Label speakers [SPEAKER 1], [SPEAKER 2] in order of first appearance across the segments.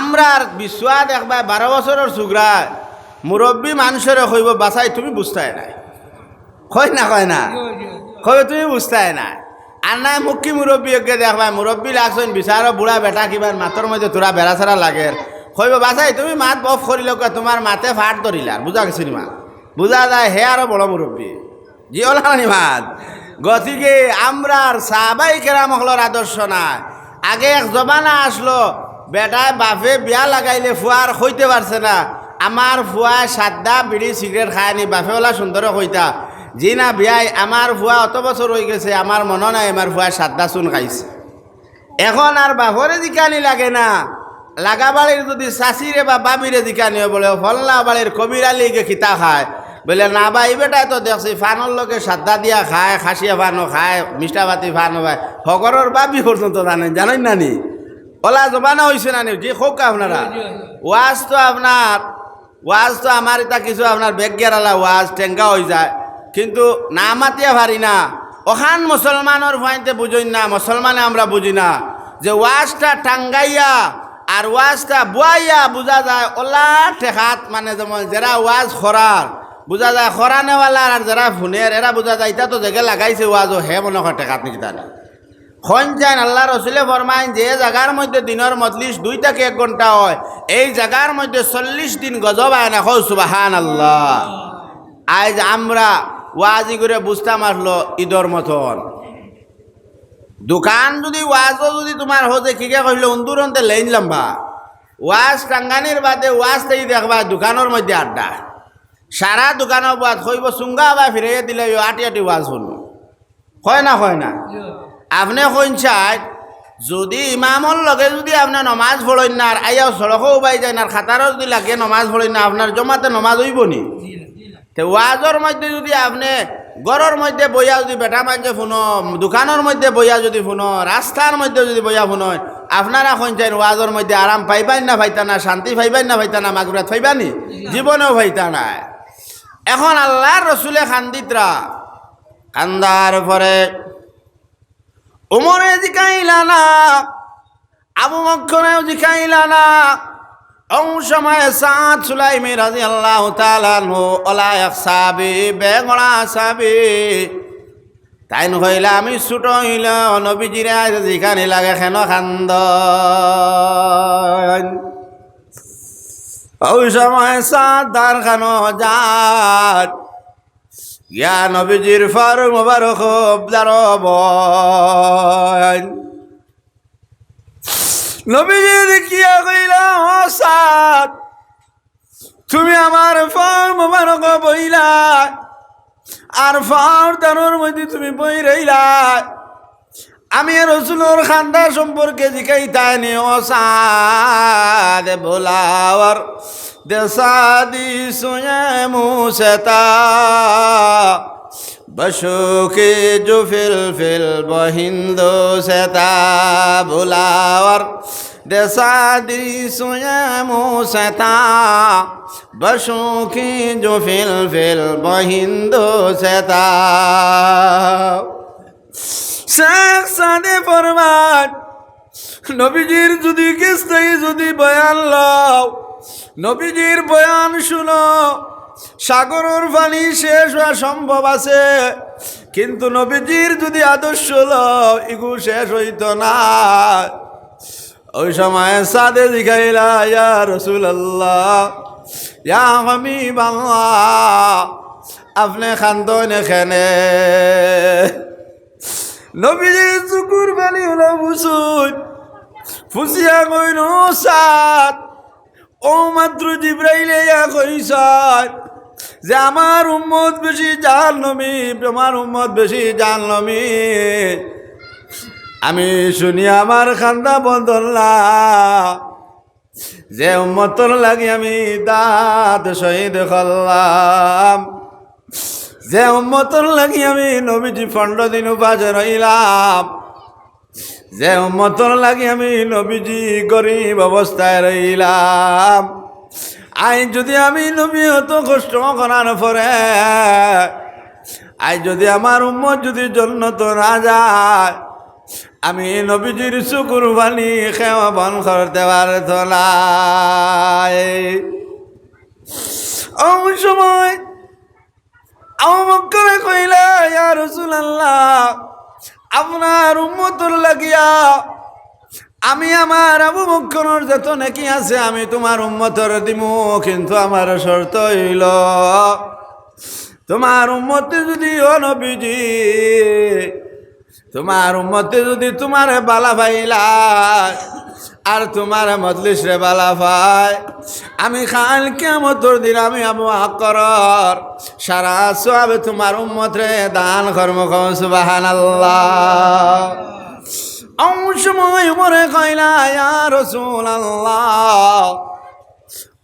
[SPEAKER 1] আমরা বিশ্বয়া দেখবা 12 বছরের চুগরা মুরব্বী মানুষের কইব বাসাই তুমি বুঝতাই নাই কয় না কবে তুমি বুঝতাই নাই আর নাই মুখী মুরব্বীকে দেখবা মুরব্বী লাগছেন বিচার বুড়া বেটা কিবার মাতর মধ্যে তোরা বেড়াছাড়া লাগে কইব বাসাই তুমি মাত বফ করিল তোমার মাতে ফাট ধরিলার বুঝা গেছি মা বুঝা যায় হে আরো বড় মুরব্বী জি ওলানি মাত গতিকে আমরার সাহাবাই কেরামহলর আদর্শ নাই আগে এক জমানা আসলো বেটায় বাপে বিয়া লাগাইলে ফুয়ার হইতে পারছে না আমার ফুয়া সাদা বিড়ি সিগারেট খায়নি বাপেওয়ালা সুন্দর কইতা জি না বিয়াই আমার ফুয়া অত বছর হয়ে গেছে আমার মনে নাই আমার ফুয়া সাদা চুন খাইছে এখন আর বাপরে দিকানি লাগে না লাগা বাড়ির যদি চাষিরে বা বাবিরে দিকানি বলে ফল্লা বাড়ির কবির আলীকে খিতা খায় বলে না বা এই বেটায় তো দেখছি ফানোর লোকে সাদা দিয়া খায় খাসিয়া ফানো খায় মিষ্টাবাতি ফানো ভাই হগরের বাবি পর্যন্ত জানেন নানি ওলা জমানা হয়েছে না নি যে হোক আপনারা ওয়াজ তো আমার এটা কিছু আপনার বেগেরালা ওয়াজ টেঙ্গা হয়ে যায় কিন্তু না মাতিয়া পারি না ওখান মুসলমানের ফাইনতে বুঝই না মুসলমানে আমরা বুঝি না যে ওয়াজটা টাঙ্গাইয়া আর ওয়াজটা বুয়াইয়া বোঝা যায় ওলা ঠেকাত মানে যেমন যারা ওয়াজ খরার বোঝা যায় খরানেওয়ালার আর যারা ফোনের এরা বোঝা যায় এটা তো জেগে লাগাইছে ওয়াজও হে মনে হয় ঠেকাত নাকি তারা খন চান আল্লাহ রসুলে ফরমাইন যে জায়গার মধ্যে দিনের মজলিস 2 থেকে 1 ঘন্টা হয় এই জায়গার মধ্যে 40 দিন গজব আয় না হো সুবহান আল্লাহ আজ আমরা ওয়াজি করে বুঝতাম আসলো ঈদর মতন দোকান যদি ওয়াজও যদি তোমার হতে কিকে কইলে অন্দুরন্তে লাইন লম্বা ওয়াজ টাঙ্গানির বাদে ওয়াজ থেকে দেখবা দোকানের মধ্যে আড্ডা সারা দোকানের বাদ কইব চুঙ্গা বা ফিরে দিলে আটি আটি ওয়াজ শুনো হয় না আপনি কইন চাই যদি ইমামর লগে যদি আপনার নমাজ পড়েন না আর আইয়াও সড়কও বাই যায় না খাতারও যদি লাগে নমাজ পড়েন না আপনার জমাতে নমাজ হইব নি তো ওয়াজর মধ্যে যদি আপনি ঘরের মধ্যে বইয়া যদি বেটা মাঝে শুনো দোকানের মধ্যে বইয়া যদি শুনো রাস্তার মধ্যে যদি বইয়া শুনো আপনারা কইন চাই ওয়াজর মধ্যে আরাম পাইবেন না ভাইতা না শান্তি পাইবেন না ভাইতা না মাগুরাত পাইবানি জীবনেও ভাইতা না এখন আল্লাহর রসুলে খান্দিতরা কান্দার পরে উমরে জিকাইলা না আবু বকরেও জিকাইলা না ওই সময় সাদ সুলাইমি রাদিয়াল্লাহু তাআলা আনহু ওলা এক সাহাবী বেগড়া সাহাবী তাই নহইলা আমি ছোট হইল নবীজিরা যেখানে লাগে কেন খান্দ ওই সময় সাদ দার খানো যাত ইয়া নবীজির ফারুক মুবারক দারব নবীজি দেখিয়া কইলা সাদ তুমি আমার ফার মুবারক বইলা আর ফার দানোর মধ্যে তুমি বই রইলা আমি রসুলোর খান্দা সম্পর্কে জিকাইতানি ও সাদ ভোলাওয়ার দেশাদি সুয়ে মুসতা বশোকে जो फिल बहिंदो सेता भुलावर देसादी सुये मुसता बशोके जो फिल बहिंदो सेता শেখ সাদে ফরমান নবীজির যদি কিস্তাই যদি বয়ান লও নবীজির বয়ান শুনো সাগরের পানি শেষ হওয়া সম্ভব আছে কিন্তু নবীজির যদি আদর্শ লও ইগু শেষ হইত না ওই সময় সাদে জিগাইলা ইয়া রাসূলুল্লাহ ইয়া হাবিবাল্লাহ আপনি খান্দন এখানে নবীজির চুকুর পানি হলো বুঝুন ফুসিয়া কইন সাদ ও মাত্র জিব্রাইলে ইয়া কইসার যে আমার উম্মত বেশি জাহান্নামী আমার উম্মত বেশি জাহান্নামী আমি শুনি আমার খান্দা বদললা যে উম্মতর লাগি আমি দাঁত শহীদ করলাম যে উম্মতর লাগি আমি নবীজি 15 দিন উপাসে রইলাম যে উম্মতর লাগি আমি নবীজি গরিব অবস্থায় রইলাম আই যদি আমি নবী হতো কষ্ট করার পরে আই যদি আমার উম্মত যদি জন্নত না যায় আমি নবীজির চকুর পানি খেওয়া বন করতে পারতো না। ওই সময় আবু বকর কইলা, ইয়া রাসূলুল্লাহ, আপনার উম্মতের লাগিয়া আমি আমার আবু বকরের যত নেকি আছে আমি তোমার উম্মতের দিমু, কিন্তু আমার শর্ত হইল তোমার উম্মতে যদি ও নবীজি তোমার উম্মতে যদি তোমার বালা পাইলা আর তোমার মজলিস রে বালা পায়, আমি কাল কিয়ামতের দিন আমি আবু বকর সারা সওয়াব তোমার উম্মত রে দান কর্ম কও সুবহানাল্লাহ। সময় উমরে কইলা, ইয়া রাসূলুল্লাহ,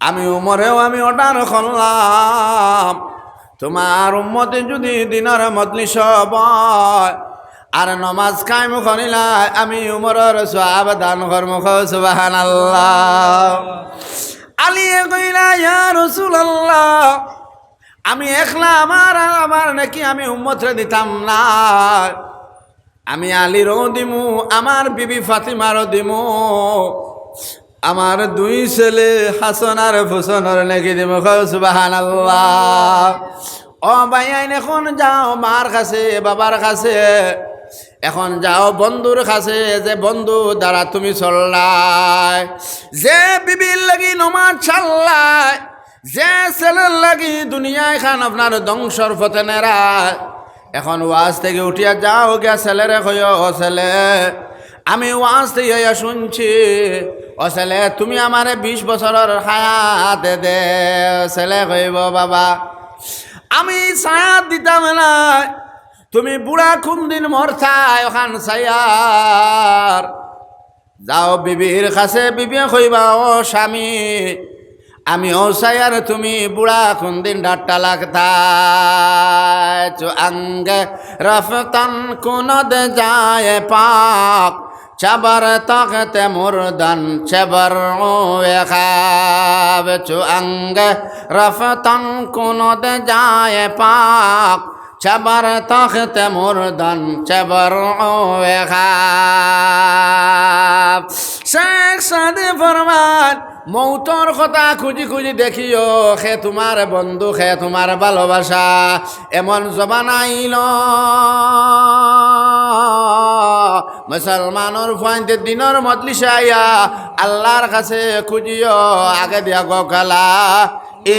[SPEAKER 1] আমি উমরেও আমি অর্ডার করলাম তোমার উম্মতে যদি দিনের মজলিস হয় আর নমাজ কায়েম করিলা আমি উমরের সওয়াব দান কর্ম কও সুবহানাল্লাহ। আলিয়ে কইলা, ইয়া রাসূলুল্লাহ, আমি একলা আমার নাকি আমি উম্মতরে দিতাম না, আমি আলীরও দিমু, আমার বিবি ফাতিমারও দিমু, আমার দুই ছেলে হাসান আর হুসেনের নাকি দিমু কও সুবহানাল্লাহ। ও ভাইয়াইন, এখন যাও মার কাছে বাবার কাছে, এখন যাও বন্ধুর কাছে, যে বন্ধু দ্বারা তুমি চললাই, যে বিবির লাগি নমাজ ছাড়লাই, যে ছেলের লাগি দুনিয়ায় খান আপনার ধ্বংসর পথে নেড়ায়, এখন ওয়াজ থেকে উঠিয়া যাও গিয়া ছেলেরে কই, ও ছেলে, আমি ওয়াজ থেকে শুনছি, ও ছেলে তুমি আমারে 20 বছরের হায়াত দে। ছেলে কইব, বাবা আমি ছায়াত দিতাম না, তুমি বুড়া কোন দিন মরছাই ওখান ছায়ার। যাও বিবির কাছে, বিবি কইবা, ও স্বামী আমি ও ছায়ার, তুমি বুড়া কোন দিন ডাট্টা লাগতাই। চো আঙ্গে রফতন কুনদ যায় পাক, চাবার তাকতে মুরদান চাবার খাব। চো আঙ্গে রফতন কুনদ যায় পাক, চাবার তাকতে মুরদান চাবার খাব। শেখ সাদে ফরমান, মৌতর কথা খুঁজি খুঁজি দেখিও, সে তোমার বন্ধু, সে তোমার ভালোবাসা। এমন জবান আইল মুসলমানের ফাইতে দিনের মজলিসে আইয়া আল্লাহর কাছে খুঁজিও, আগে দিয়া গলা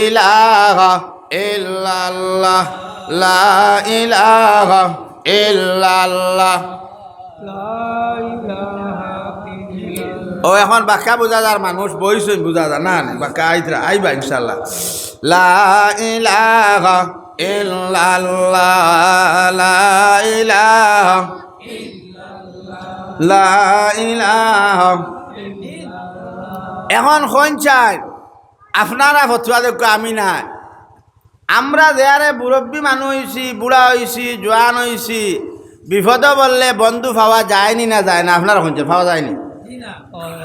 [SPEAKER 1] ইলাহা ইল্লাল্লাহ, লা ইলাহা ইল্লাল্লাহ। ও এখন বাক্কা বুঝা যার মানুষ বইছেন, বুঝা যা না বাক্কা আইবা ইনশাল্লাহ। লা ইলাহা ইল্লাল্লাহ, লা ইলাহা লা ইলাহা। এখন কোন চাই আপনারা ফতুয়া দেখো, আমি না। আমরা যারে মুরব্বী মানুষ হয়েছি, বুড়া হয়েছি, জোয়ান হয়েছি, বিপদ বললে বন্ধু পাওয়া যায়নি না যায় না? আপনারা শুনছেন পাওয়া যায়নি?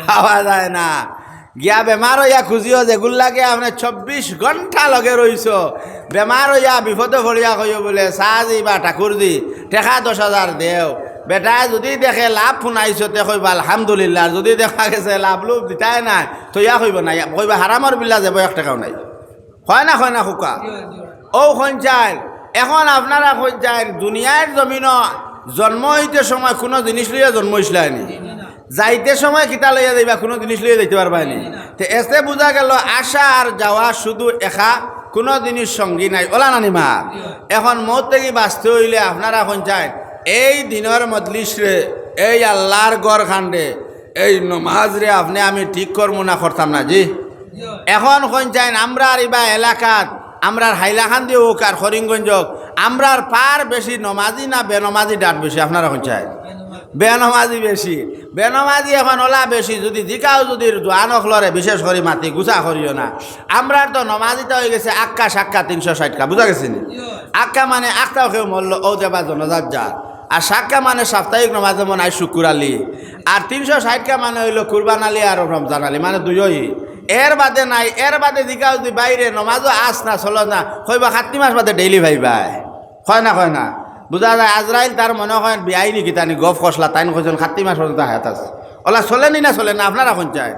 [SPEAKER 1] পাওয়া যায় না। গিয়া বেমার হইয়া খুঁজিও, যেগুলো লাগে আপনি 24 ঘন্টা লগে রইছ, বেমার হইয়া বিপদ ভরিয়া কইও বলে চাহি বা ঠাকুর দি টেকা 10,000 দেও। বেটায় যদি দেখে লাভ শুনাইছো তে কইবা আলহামদুলিল্লাহ, যদি দেখা গেছে লাভ লোভ দিতাই নাই তৈয়া কইব নাই, কইবা হারামর বিল্লা যাব 1 টাকাও নাই। হয় না খুকা? ও সঞ্চাই এখন আপনারা সঞ্চাই দুনিয়ার জমিন জন্ম হইতে সময় কোনো জিনিস লইয়া জন্ম হইসলানি, যাইতে সময় কিতা লইয়া যাইবা কোনো জিনিস লইয়া যাইতে পারবানি। তো এতে বোঝা গেল আসা আর যাওয়া শুধু একা, কোনো জিনিস সঙ্গী নাই। ওলা নানি মা, এখন মত থেকে বাঁচতে হইলে আপনারা সঞ্চাই এই দিনের মজলিস রে, এই আল্লাহর গড় খান্ডে এই নমাজ রে আপনি আমি ঠিক করবো না করতাম না জি। এখন সঞ্চাই আমরার ইবা এলাকাত, আমরার হাইলাকান্দি হোক আর হরিণগঞ্জ হোক, আমরার পার বেশি নমাজি না বেনমাজি ডাট বেশি? আপনারা সঞ্চাই বেনমাজি বেশি। বেনমাজি এখন ওলা বেশি। যদি জিকাও যদি জোয়ানক লরে বিশেষ করে মাতি গুছা করিও না। আমরার তো নমাজিটা হয়ে গেছে আক্কা সাক্কা 360কা, বুঝা গেছে নি? আক্কা মানে আক্তাও কেউ মরল ও দেবা জনজাত যা, আর সাক্কা মানে সাপ্তাহিক নমাজ যেমন আই শুকুর আলী, আর 360কা মানে হইল কুরবান আলী আর রমজান আলী, মানে দুইই। এর বাদে নাই। এর বাদে জিকা যদি বাইরে নমাজও আস না চলো না, কইবা 7 মাস বাদে ডেইলি ভাইবাই, হয় না? বুঝা যায় আজরাইল তার মনে হয় বিয়াই নি কিতানি গফ কষলা তাইন কইছেন 7 মাস পর্যন্ত হায়াত আছে ওলা চলেনি না চলে না আপনারা কোন চায়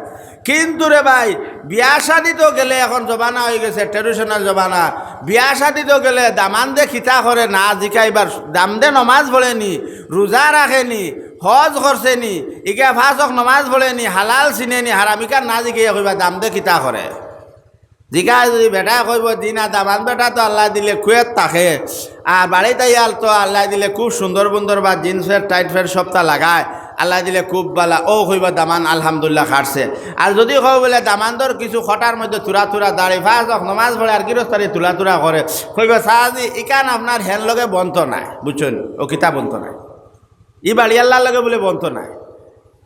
[SPEAKER 1] কিন্তু রে ভাই বিয়া শাদি তো গেলে এখন জমানা হয়ে গেছে ট্রেডিশনাল জমানা বিয়া শাদি তো গেলে দামান দে খিতা করে না জিকাইবার দাম দে নমাজ পড়েনি রোজা রাখেনি হজ করছেনি ইকা ফাঁসক নমাজ পড়েনি হালাল চিনেনি হারামিকার না জিকাইয়া কইবা দাম দে খিতা করে জিকা যদি বেটা কইব দিনা দামান বেটা তো আল্লাহ দিলে কুয়েত থাকে আর বাড়িতে ইয়াল তো আল্লাহ দিলে খুব সুন্দর সুন্দর বা জিন্সের টাইট ফের সপ্তাহ লাগায় আল্লাহ দিলে খুব বালা ও কইব দামান আলহামদুলিল্লাহ খাটছে আর যদি কও বলে দামানদর কিছু খটার মধ্যে তুরা তুরা দাঁড়ি ফাঁসক নমাজ পড়ে আর গৃহস্থারি তুলা তুরা করে কইব সাহাজি ইকান আপনার হেন লগে বন্ত নাই বুঝছেন ও কিতা বন্ত নাই ই বাড়ি আল্লাহর লগে বলে বন্ত নাই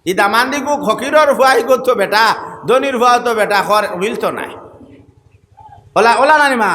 [SPEAKER 1] ই দামান দিকু ফকিরর হুয়াই করতো বেটা ধনির হুয়া তো বেটা খর মিলতো নাই ওলা ওলা নানি মা